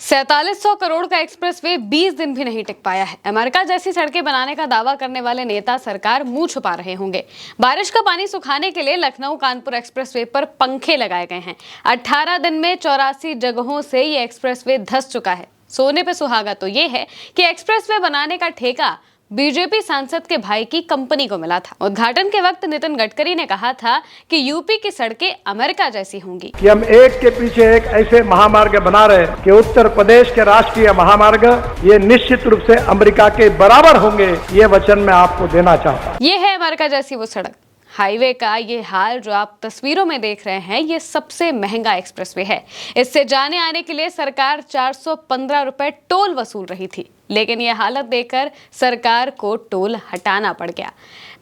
4700 करोड़ का एक्सप्रेसवे 20 दिन भी नहीं टिक पाया है। अमेरिका जैसी सड़कें बनाने का दावा करने वाले नेता सरकार मुंह छुपा रहे होंगे। बारिश का पानी सुखाने के लिए लखनऊ कानपुर एक्सप्रेसवे पर पंखे लगाए गए हैं। 18 दिन में 84 जगहों से ये एक्सप्रेसवे धंस चुका है। सोने पे सुहागा तो ये है कि एक्सप्रेसवे बनाने का ठेका बीजेपी सांसद के भाई की कंपनी को मिला था। उद्घाटन के वक्त नितिन गडकरी ने कहा था कि यूपी की सड़कें अमेरिका जैसी होंगी। कि हम एक के पीछे एक ऐसे महामार्ग बना रहे हैं कि उत्तर प्रदेश के राष्ट्रीय महामार्ग ये निश्चित रूप से अमेरिका के बराबर होंगे, ये वचन मैं आपको देना चाहता हूँ। ये है अमेरिका जैसी वो सड़क। हाईवे का ये हाल जो आप तस्वीरों में देख रहे हैं, ये सबसे महंगा एक्सप्रेसवे है। इससे जाने आने के लिए सरकार 415 रुपए टोल वसूल रही थी, लेकिन ये हालत देखकर सरकार को टोल हटाना पड़ गया।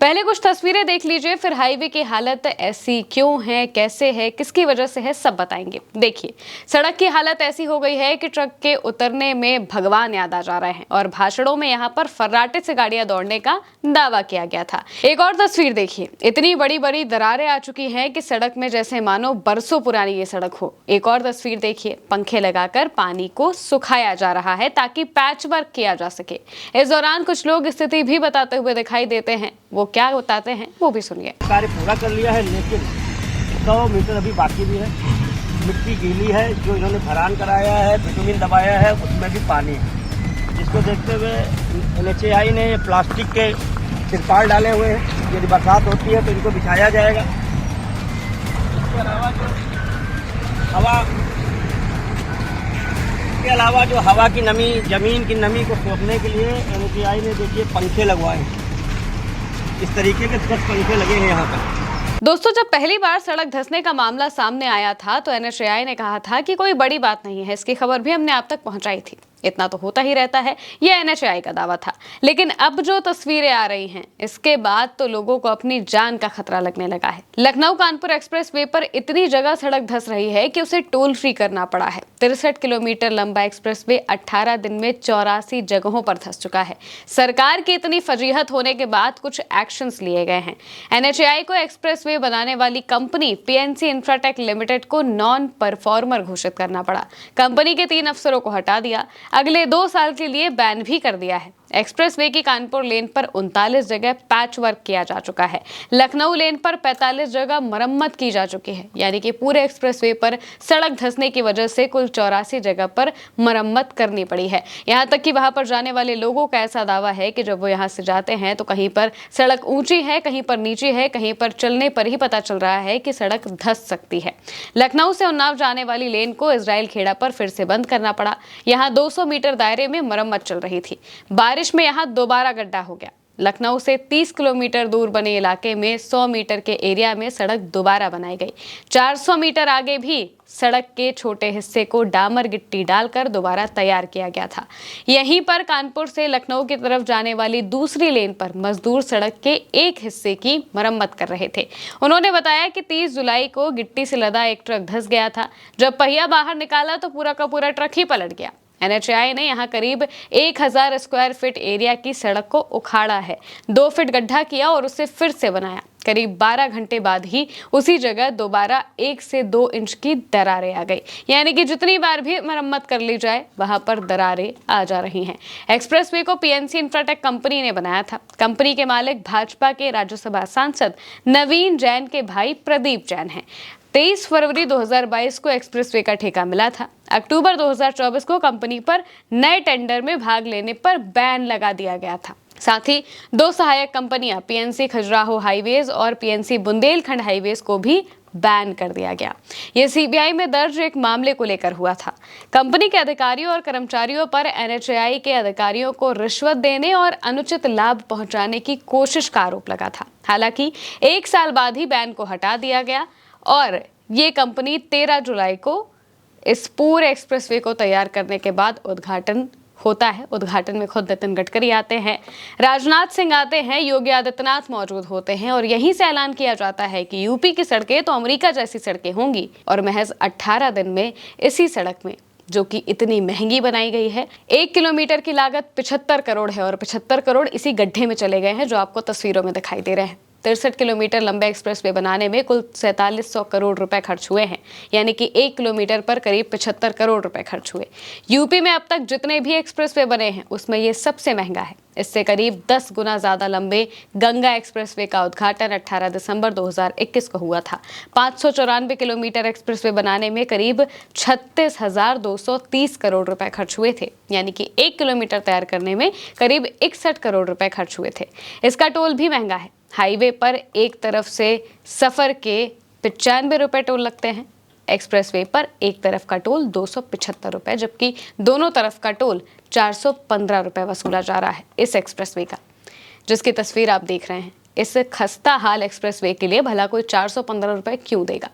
पहले कुछ तस्वीरें देख लीजिए, फिर हाईवे की हालत ऐसी क्यों है, कैसे है, किसकी वजह से है, सब बताएंगे। देखिए, सड़क की हालत ऐसी हो गई है कि ट्रक के उतरने में भगवान याद आ जा रहे हैं और भाषणों में यहाँ पर फर्राटे से गाड़ियां दौड़ने का दावा किया गया था। एक और तस्वीर देखिए, इतनी बड़ी बड़ी दरारें आ चुकी हैं कि सड़क में जैसे मानो बरसों पुरानी ये सड़क हो। एक और तस्वीर देखिए, पंखे लगाकर पानी को सुखाया जा रहा है ताकि पैच वर्क किया जा सके। इस दौरान कुछ लोग स्थिति भी बताते हुए दिखाई देते हैं। वो क्या बताते हैं वो भी सुनिए। कार्य पूरा कर लिया है, लेकिन 100 मीटर अभी बाकी भी है। मिट्टी गीली है, जो इन्होंने भरान कराया है, बिटुमिन दबाया है, उसमें भी पानी है, जिसको देखते हुए NHAI ने प्लास्टिक के तिरपाल डाले हुए हैं। यदि बरसात होती है तो इनको बिछाया जाएगा। इसके अलावा जो हवा की नमी, जमीन की नमी को सोखने के लिए NHAI ने देखिए पंखे लगवाए हैं। इस तरीके के 10 पंखे लगे हैं यहाँ पर। दोस्तों, जब पहली बार सड़क धंसने का मामला सामने आया था तो NHAI ने कहा था कि कोई बड़ी बात नहीं है, इसकी खबर भी हमने आप तक पहुंचाई थी। इतना तो होता ही रहता है, यह NHAI का दावा था। लेकिन अब जो तस्वीरें आ रही हैं, इसके बाद तो लोगों को अपनी जान का खतरा लगने लगा है। लखनऊ कानपुर एक्सप्रेसवे पर इतनी जगह सड़क धंस रही है कि उसे टोल फ्री करना पड़ा है। 63 किलोमीटर लंबा एक्सप्रेसवे 18 दिन में 84 जगहों पर धंस चुका है। सरकार की इतनी फजीहत होने के बाद कुछ एक्शंस लिए गए हैं। NHAI को एक्सप्रेसवे बनाने वाली कंपनी PNC इंफ्राटेक लिमिटेड को नॉन परफॉर्मर घोषित करना पड़ा। कंपनी के 3 अफसरों को हटा दिया, अगले 2 साल के लिए बैन भी कर दिया है। एक्सप्रेसवे की कानपुर लेन पर 39 जगह पैच वर्क किया जा चुका है। लखनऊ लेन पर 45 जगह मरम्मत की जा चुकी है, यानी कि पूरे एक्सप्रेसवे पर सड़क धंसने की वजह से कुल 84 जगह पर मरम्मत करनी पड़ी है। यहाँ तक कि वहां पर जाने वाले लोगों का ऐसा दावा है कि जब वो यहाँ से जाते हैं तो कहीं पर सड़क ऊंची है, कहीं पर नीची है, कहीं पर चलने पर ही पता चल रहा है कि सड़क धंस सकती है। लखनऊ से उन्नाव जाने वाली लेन को इजराइल खेड़ा पर फिर से बंद करना पड़ा। यहाँ 200 मीटर दायरे में मरम्मत चल रही थी। बारिश में यहां दोबारा गड्ढा हो गया। लखनऊ से 30 किलोमीटर दूर बने इलाके में 100 मीटर के एरिया में सड़क दोबारा बनाई गई। 400 मीटर आगे भी सड़क के छोटे हिस्से को डामर गिट्टी डालकर दोबारा तैयार किया गया था। यहीं पर कानपुर से लखनऊ की तरफ जाने वाली दूसरी लेन पर मजदूर सड़क के एक हिस्से की मरम्मत कर रहे थे। उन्होंने बताया कि 30 जुलाई को गिट्टी से लदा एक ट्रक धंस गया था। जब पहिया बाहर निकाला तो पूरा का पूरा ट्रक ही पलट गया। NHAI ने यहाँ करीब 1000 स्क्वायर फीट एरिया की सड़क को उखाड़ा है, 2 फीट गड्ढा किया और उसे फिर से बनाया। करीब 12 घंटे बाद ही उसी जगह दोबारा 1 से 2 इंच की दरारें आ गई, यानी कि जितनी बार भी मरम्मत कर ली जाए वहां पर दरारें आ जा रही हैं। एक्सप्रेसवे को PNC इंफ्राटेक कंपनी ने बनाया था। कंपनी के मालिक भाजपा के राज्यसभा सांसद नवीन जैन के भाई प्रदीप जैन हैं। 23 फरवरी 2022 को एक्सप्रेसवे का ठेका मिला था। अक्टूबर 2024 को कंपनी पर नए टेंडर में भाग लेने पर बैन लगा दिया गया था। साथ ही 2 सहायक कंपनियां PNC खजुराहो हाईवेज और PNC बुंदेलखंड हाईवेज को भी बैन कर दिया गया। ये CBI में दर्ज एक मामले को लेकर हुआ था। कंपनी के अधिकारियों और कर्मचारियों पर NHAI के अधिकारियों को रिश्वत देने और अनुचित लाभ पहुंचाने की कोशिश का आरोप लगा था। हालांकि 1 साल बाद ही बैन को हटा दिया गया और ये कंपनी 13 जुलाई को इस पूरे एक्सप्रेसवे को तैयार करने के बाद उद्घाटन होता है। उद्घाटन में खुद नितिन गडकरी आते हैं, राजनाथ सिंह आते हैं, योगी आदित्यनाथ मौजूद होते हैं और यहीं से ऐलान किया जाता है कि यूपी की सड़कें तो अमेरिका जैसी सड़कें होंगी। और महज 18 दिन में इसी सड़क में, जो कि इतनी महंगी बनाई गई है, 1 किलोमीटर की लागत 75 करोड़ है और 75 करोड़ इसी गड्ढे में चले गए हैं जो आपको तस्वीरों में दिखाई दे रहे हैं। 63 किलोमीटर लंबे एक्सप्रेसवे बनाने में कुल 4700 करोड़ रुपए खर्च हुए हैं, यानी कि 1 किलोमीटर पर करीब 75 करोड़ रुपए खर्च हुए। यूपी में अब तक जितने भी एक्सप्रेसवे बने हैं उसमें ये सबसे महंगा है। इससे करीब 10 गुना ज्यादा लंबे गंगा एक्सप्रेसवे का उद्घाटन 18 दिसंबर 2021 को हुआ था। 594 किलोमीटर एक्सप्रेसवे बनाने में करीब 36,230 करोड़ रुपए खर्च हुए थे, यानी कि 1 किलोमीटर तैयार करने में करीब 61 करोड़ रुपए खर्च हुए थे। इसका टोल भी महंगा है। हाईवे पर एक तरफ से सफर के 95 रुपए टोल लगते हैं, एक्सप्रेसवे पर एक तरफ का टोल 275 रुपए, जबकि दोनों तरफ का टोल 415 रुपए वसूला जा रहा है इस एक्सप्रेसवे का, जिसकी तस्वीर आप देख रहे हैं। इस खस्ता हाल एक्सप्रेसवे के लिए भला कोई 415 रुपए क्यों देगा?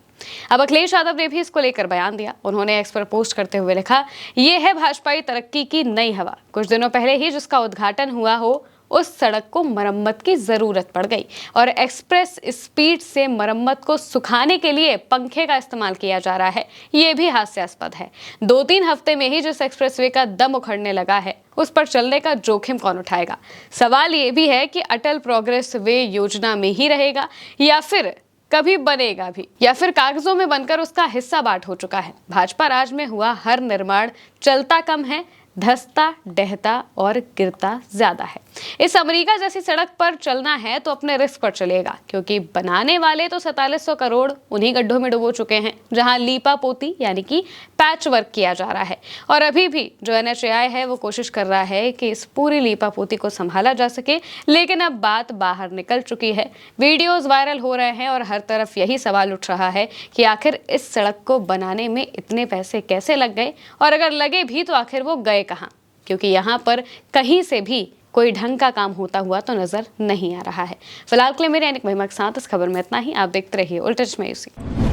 अब अखिलेश यादव ने भी इसको लेकर बयान दिया। उन्होंने एक्स पर पोस्ट करते हुए लिखा, ये है भाजपाई तरक्की की नई हवा। कुछ दिनों पहले ही जिसका उद्घाटन हुआ हो उस सड़क को मरम्मत की जरूरत पड़ गई और एक्सप्रेस स्पीड से मरम्मत को सुखाने के लिए पंखे का इस्तेमाल किया जा रहा है। ये भी हास्यास्पद है। 2-3 हफ्ते में ही जिस एक्सप्रेसवे का दम उखड़ने लगा है उस पर चलने का जोखिम कौन उठाएगा? सवाल ये भी है कि अटल प्रोग्रेस वे योजना में ही रहेगा या फिर कभी बनेगा भी, या फिर कागजों में बनकर उसका हिस्सा बांट हो चुका है। भाजपा राज में हुआ हर निर्माण चलता कम है, धंसता डहता और गिरता ज्यादा है। इस अमेरिका जैसी सड़क पर चलना है तो अपने रिस्क पर चलेगा, क्योंकि बनाने वाले तो 4700 करोड़ उन्हीं गड्ढों में डुबो चुके हैं जहां लीपा पोती यानी कि पैच वर्क किया जा रहा है। और अभी भी जो NHAI है वो कोशिश कर रहा है कि इस पूरी लीपा पोती को संभाला जा सके, लेकिन अब बात बाहर निकल चुकी है। वीडियोस वायरल हो रहे हैं और हर तरफ यही सवाल उठ रहा है कि आखिर इस सड़क को बनाने में इतने पैसे कैसे लग गए, और अगर लगे भी तो आखिर वो गए कहां? क्योंकि यहाँ पर कहीं से भी कोई ढंग का काम होता हुआ तो नजर नहीं आ रहा है। फिलहाल के लिए मेरे यानी महिमा के साथ इस खबर में इतना ही। आप देखते रहिए उल्टा चश्मा।